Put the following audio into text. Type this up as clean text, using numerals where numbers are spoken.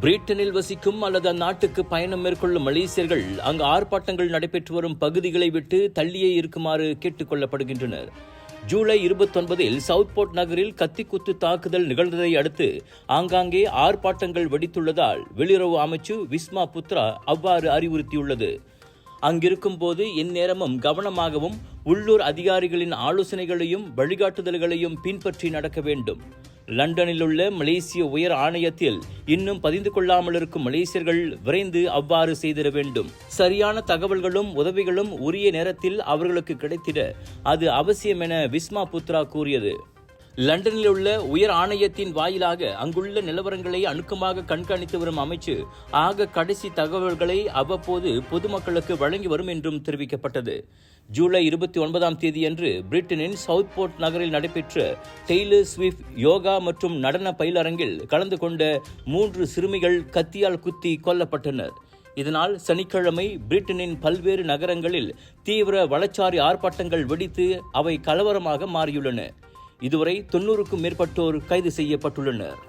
பிரிட்டனில் வசிக்கும் அல்லது அந்நாட்டுக்கு பயணம் மேற்கொள்ளும் மலேசியர்கள் அங்கு ஆர்ப்பாட்டங்கள் நடைபெற்று வரும் பகுதிகளை விட்டு தள்ளியே இருக்குமாறு கேட்டுக் கொள்ளப்படுகின்றனர். ஜூலை 29இல் சவுத்போர்ட் நகரில் கத்திக்குத்து தாக்குதல் நிகழ்ந்ததை அடுத்து ஆங்காங்கே ஆர்ப்பாட்டங்கள் வெடித்துள்ளதால் வெளியுறவு அமைச்சு விஸ்மா புத்ரா அவ்வாறு அறிவுறுத்தியுள்ளது. அங்கிருக்கும் போது எந்நேரமும் கவனமாகவும் உள்ளூர் அதிகாரிகளின் ஆலோசனைகளையும் வழிகாட்டுதல்களையும் பின்பற்றி நடக்க வேண்டும். லண்டனில் உள்ள மலேசிய உயர் ஆணையத்தில் இன்னும் பதிந்து கொள்ளாமல் இருக்கும் மலேசியர்கள் விரைந்து அவ்வாறு செய்திட வேண்டும். சரியான தகவல்களும் உதவிகளும் உரிய நேரத்தில் அவர்களுக்கு கிடைத்திட அது அவசியம் என விஸ்மா புத்ரா கூறியது. லண்டனில் உள்ள உயர் ஆணையத்தின் வாயிலாக அங்குள்ள நிலவரங்களை அணுக்கமாக கண்காணித்து வரும் அமைச்சு கடைசி தகவல்களை அவ்வப்போது பொதுமக்களுக்கு வழங்கி வரும் என்றும் தெரிவிக்கப்பட்டது. ஜூலை 29ஆம் தேதியன்று பிரிட்டனின் சவுத்போர்ட் நகரில் நடைபெற்ற டெய்லர் ஸ்விஃப்ட் யோகா மற்றும் நடன பயிலரங்கில் கலந்து கொண்ட 3 சிறுமிகள் கத்தியால் குத்தி கொல்லப்பட்டனர். இதனால் சனிக்கிழமை பிரிட்டனின் பல்வேறு நகரங்களில் தீவிர வலச்சாரி ஆர்ப்பாட்டங்கள் வெடித்து அவை கலவரமாக மாறியுள்ளன. இதுவரை 90க்கும் மேற்பட்டோர் கைது செய்யப்பட்டுள்ளனர்.